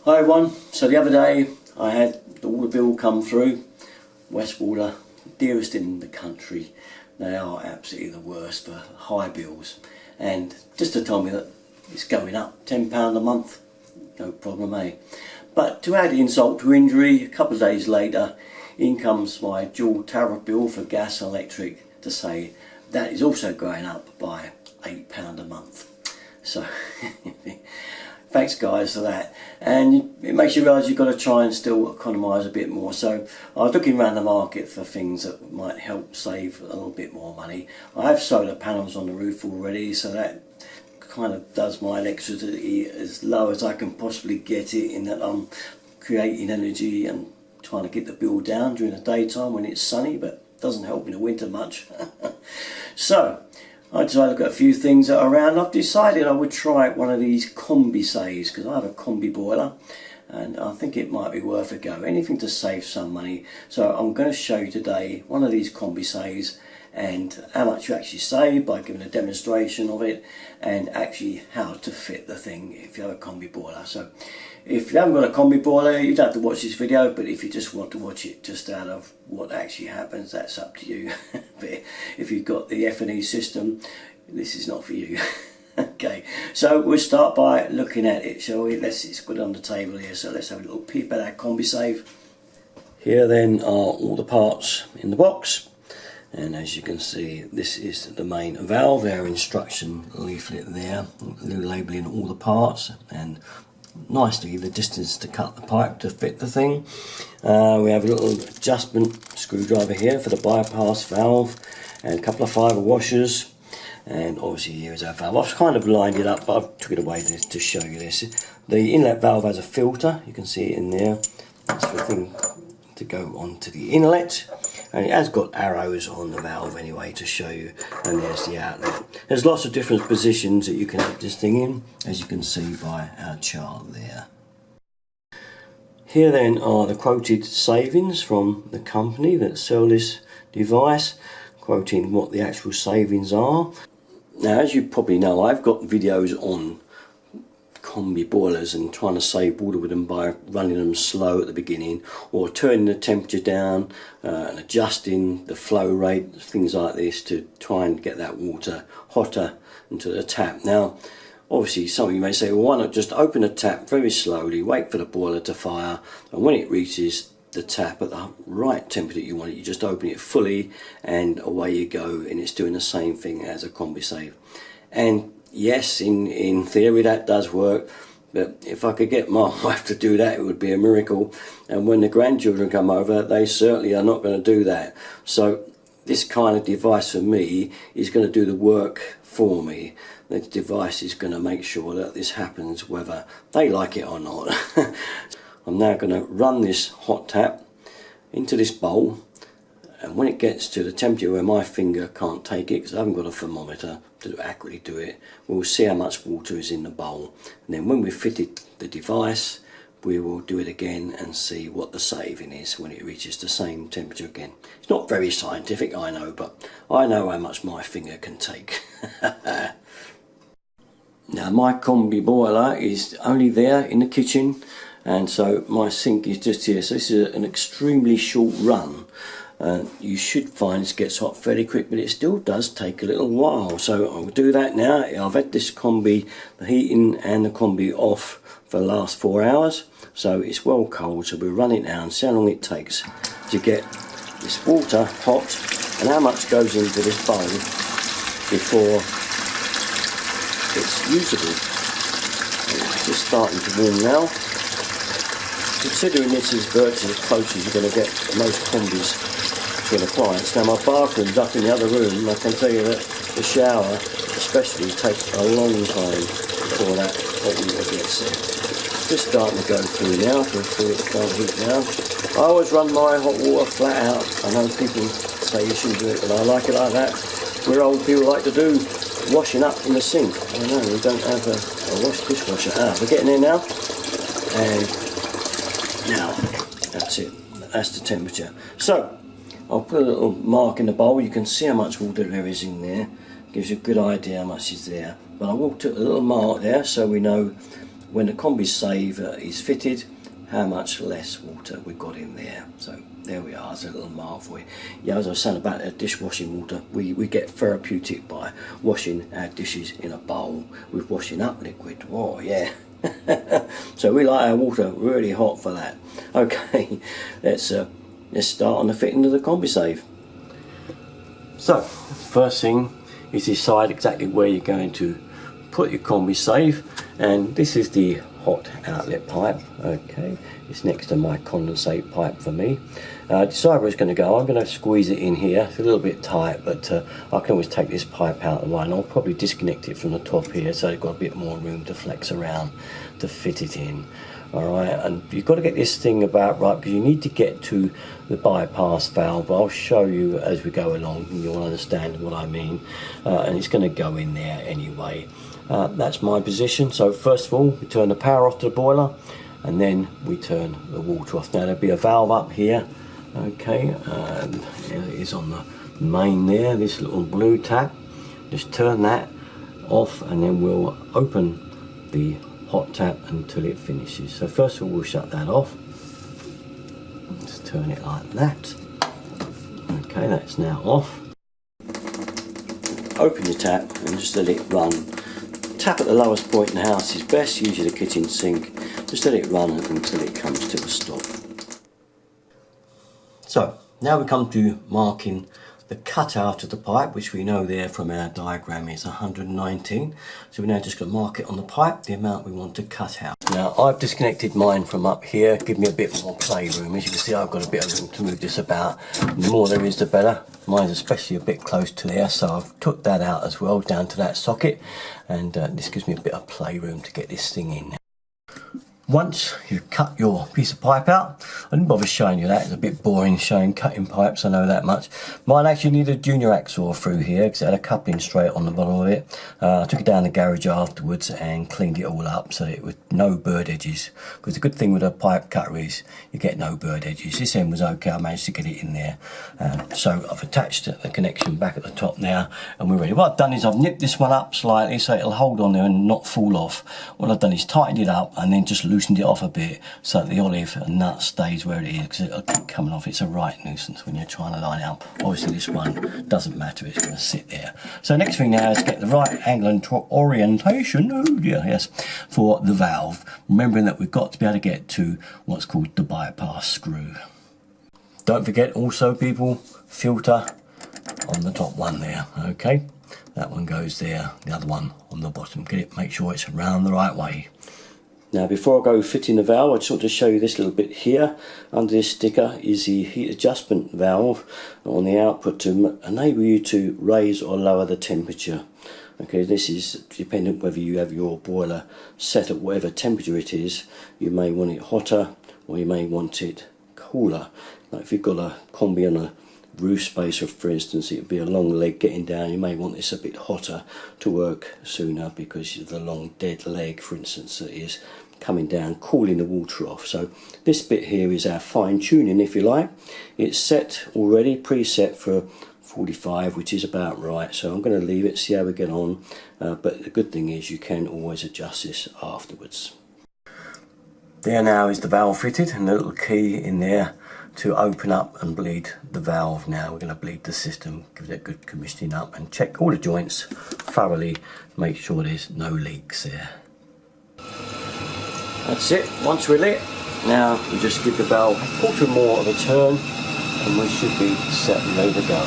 Hi everyone, so the other day I had the water bill come through. Westwater, dearest in the country, they are absolutely the worst for high bills, and just to tell me that it's going up £10 a month, no problem, eh? But to add insult to injury, a couple of days later in comes my dual tariff bill for gas and electric to say that is also going up by £8 a month. So thanks guys for that, and it makes you realise you've got to try and still economise a bit more. So I was looking around the market for things that might help save a little bit more money. I have solar panels on the roof already, so that kind of does my electricity as low as I can possibly get it, in that I'm creating energy and trying to get the bill down during the daytime when it's sunny, but doesn't help in the winter much. So I decided to look at a few things that are around. I've decided I would try one of these CombiSaves because I have a combi boiler and I think it might be worth a go. Anything to save some money. So I'm going to show you today one of these CombiSaves and how much you actually save by giving a demonstration of it, and actually how to fit the thing if you have a combi boiler. So if you haven't got a combi boiler, you don't have to watch this video, but if you just want to watch it just out of what actually happens, that's up to you. But if you've got the F&E system, this is not for you. Okay, so we'll start by looking at it, shall we? It's put it on the table here, so let's have a little peep at our CombiSave. Here then are all the parts in the box. And as you can see, this is the main valve, our instruction leaflet there, labelling all the parts, and nicely the distance to cut the pipe to fit the thing. We have a little adjustment screwdriver here for the bypass valve, and a couple of fibre washers, and obviously here is our valve. I've kind of lined it up, but I took it away to show you this. The inlet valve has a filter, you can see it in there. That's the thing to go onto the inlet. And it has got arrows on the valve anyway to show you, and there's the outlet. There's lots of different positions that you can put this thing in, as you can see by our chart there. Here then are the quoted savings from the company that sell this device, quoting what the actual savings are. Now, as you probably know, I've got videos on combi boilers and trying to save water with them by running them slow at the beginning, or turning the temperature down and adjusting the flow rate, things like this, to try and get that water hotter into the tap. Now obviously some of you may say, well, why not just open the tap very slowly, wait for the boiler to fire, and when it reaches the tap at the right temperature you want it, you just open it fully and away you go, and it's doing the same thing as a CombiSave. And yes, in theory that does work, but if I could get my wife to do that, it would be a miracle. And when the grandchildren come over, they certainly are not going to do that. So this kind of device for me is going to do the work for me. The device is going to make sure that this happens whether they like it or not. I'm now going to run this hot tap into this bowl, and when it gets to the temperature where my finger can't take it, because I haven't got a thermometer to accurately do it, we'll see how much water is in the bowl. And then when we've fitted the device, we will do it again and see what the saving is when it reaches the same temperature again. It's not very scientific, I know, but I know how much my finger can take. Now my combi boiler is only there in the kitchen, and so my sink is just here, so this is an extremely short run. You should find this gets hot fairly quick, but it still does take a little while. So I'll do that now. I've had this combi, the heating and the combi, off for the last 4 hours, so it's well cold. So we'll run it now and see how long it takes to get this water hot, and how much goes into this bowl before it's usable. It's just starting to warm now. Considering this is virtually as close as you're going to get to most combis to an appliance. Now my bathroom's up in the other room, and I can tell you that the shower especially takes a long time before that hot water gets there. Just starting to go through now, to feel it start to heat now. I always run my hot water flat out. I know people say you shouldn't do it, but I like it like that. We're old people like to do washing up in the sink. I know we don't have a dishwasher. We're getting there now, and now that's it, that's the temperature. So I'll put a little mark in the bowl. You can see how much water there is in there, gives you a good idea how much is there, but I will put a little mark there so we know when the CombiSave is fitted, how much less water we've got in there. So there we are, there's a little mark for you. Yeah, as I was saying about the dishwashing water, we get therapeutic by washing our dishes in a bowl with washing up liquid. Oh yeah. So we like our water really hot for that. Okay, let's start on the fitting of the CombiSave. So first thing is decide exactly where you're going to put your CombiSave, and this is the hot outlet pipe. Okay, it's next to my condensate pipe for me. Decide where it's going to go. I'm going to squeeze it in here. It's a little bit tight, but I can always take this pipe out of the way, and I'll probably disconnect it from the top here so it's got a bit more room to flex around to fit it in. Alright, and you've got to get this thing about right, because you need to get to the bypass valve. I'll show you as we go along and you'll understand what I mean, and it's going to go in there anyway. That's my position. So first of all, we turn the power off to the boiler, and then we turn the water off. Now there'll be a valve up here, okay, and it is on the main there, this little blue tap. Just turn that off, and then we'll open the hot tap until it finishes. So first of all, we'll shut that off. Just turn it like that. Okay, that's now off. Open your tap and just let it run. Tap at the lowest point in the house is best, usually the kitchen sink. Just let it run until it comes to a stop. So now we come to marking the cutout of the pipe, which we know there from our diagram is 119. So we're now just going to mark it on the pipe, the amount we want to cut out. Now I've disconnected mine from up here, give me a bit more playroom. As you can see, I've got a bit of room to move this about. The more there is, the better. Mine's especially a bit close to there, so I've took that out as well, down to that socket, and this gives me a bit of playroom to get this thing in. Once you've cut your piece of pipe out, I didn't bother showing you that, it's a bit boring showing cutting pipes, I know that much. Mine actually needed a junior hacksaw through here because it had a coupling straight on the bottom of it. I took it down the garage afterwards and cleaned it all up so that it was no bird edges, because the good thing with a pipe cutter is you get no bird edges. This end was okay, I managed to get it in there. So I've attached the connection back at the top now, and we're ready. What I've done is I've nipped this one up slightly so it'll hold on there and not fall off. What I've done is tightened it up and then just loosened it off a bit so that the olive nut stays where it is, because it'll keep coming off. It's a right nuisance when you're trying to line it up. Obviously this one doesn't matter, it's going to sit there. So next thing now is get the right angle and orientation, oh dear, yes, for the valve, remembering that we've got to be able to get to what's called the bypass screw. Don't forget also, people, filter on the top one there, okay? That one goes there, the other one on the bottom. Get it, make sure it's round the right way. Now before I go fitting the valve, I just want to show you this little bit here. Under this sticker is the heat adjustment valve on the output to enable you to raise or lower the temperature. Okay, this is dependent whether you have your boiler set at whatever temperature it is. You may want it hotter or you may want it cooler. Like if you've got a combi on a roof spacer, for instance, it would be a long leg getting down. You may want this a bit hotter to work sooner because of the long dead leg, for instance, that is coming down, cooling the water off. So this bit here is our fine tuning, if you like. It's set already, preset for 45, which is about right. So I'm going to leave it, see how we get on. But the good thing is you can always adjust this afterwards. There now is the valve fitted, and the little key in there to open up and bleed the valve. Now we're going to bleed the system, give it a good commissioning up and check all the joints thoroughly, make sure there's no leaks there. That's it, once we're lit, now we just give the valve a quarter more of a turn and we should be set and ready to go.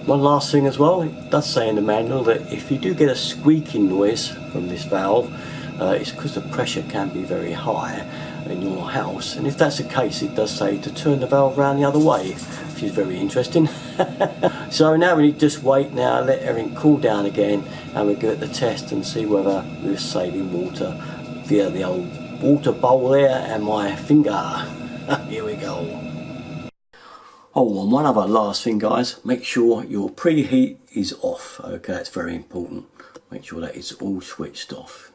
One last thing as well, it does say in the manual that if you do get a squeaking noise from this valve, it's because the pressure can be very high in your house, and if that's the case it does say to turn the valve around the other way, which is very interesting. So now we need to just wait now, let everything cool down again, and we'll give it the test and see whether we're saving water via the old water bowl there and my finger. Here we go. Oh, and one other last thing guys, make sure your preheat is off. Okay, it's very important. Make sure that it's all switched off.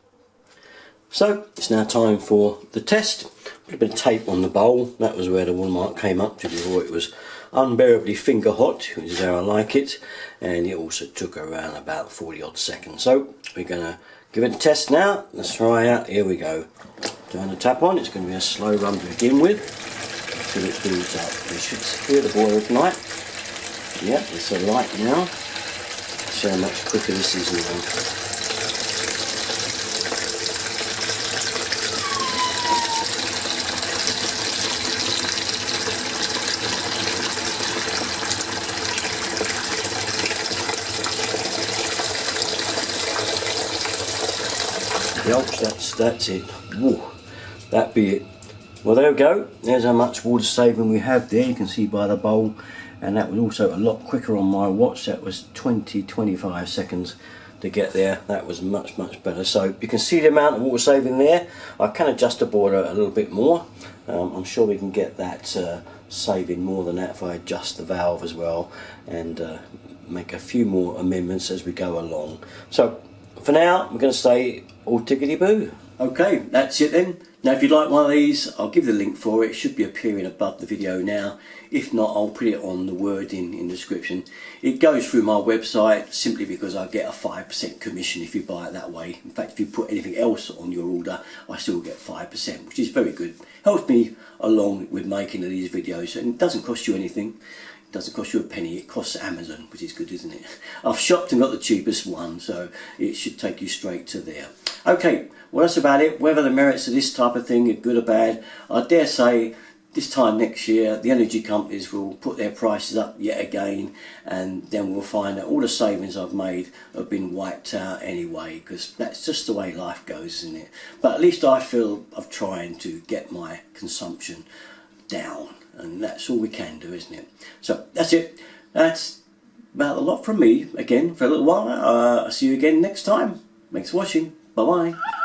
So it's now time for the test. Put a bit of tape on the bowl. That was where the watermark came up to before it was unbearably finger hot, which is how I like it, and it also took around about 40 odd seconds. So we're going to give it a test now. Let's try out. Here we go. Turn the tap on. It's going to be a slow run to begin with until it builds up. You should hear the boiler ignite. Yep, it's alight now. See how much quicker this is now. Yelps, that's it. Woo, that be it. Well, there we go. There's how much water saving we have there. You can see by the bowl, and that was also a lot quicker on my watch. That was 20-25 seconds to get there. That was much better. So you can see the amount of water saving there. I can adjust the boiler a little bit more. I'm sure we can get that saving more than that if I adjust the valve as well, and make a few more amendments as we go along. So for now, we're going to say all tickety boo. Okay, that's it then. Now if you'd like one of these, I'll give the link for it. It should be appearing above the video now. If not, I'll put it on the wording in the description. It goes through my website simply because I get a 5% commission if you buy it that way. In fact, if you put anything else on your order, I still get 5%, which is very good. Helps me along with making these videos, and it doesn't cost you anything. It doesn't cost you a penny. It costs Amazon, which is good, isn't it? I've shopped and got the cheapest one, so it should take you straight to there. Okay, well that's about it. Whether the merits of this type of thing are good or bad, I dare say this time next year the energy companies will put their prices up yet again, and then we'll find that all the savings I've made have been wiped out anyway, because that's just the way life goes, isn't it? But at least I feel I'm trying to get my consumption down, and that's all we can do, isn't it? So that's it. That's about a lot from me again for a little while. I'll see you again next time. Thanks for watching. Bye bye.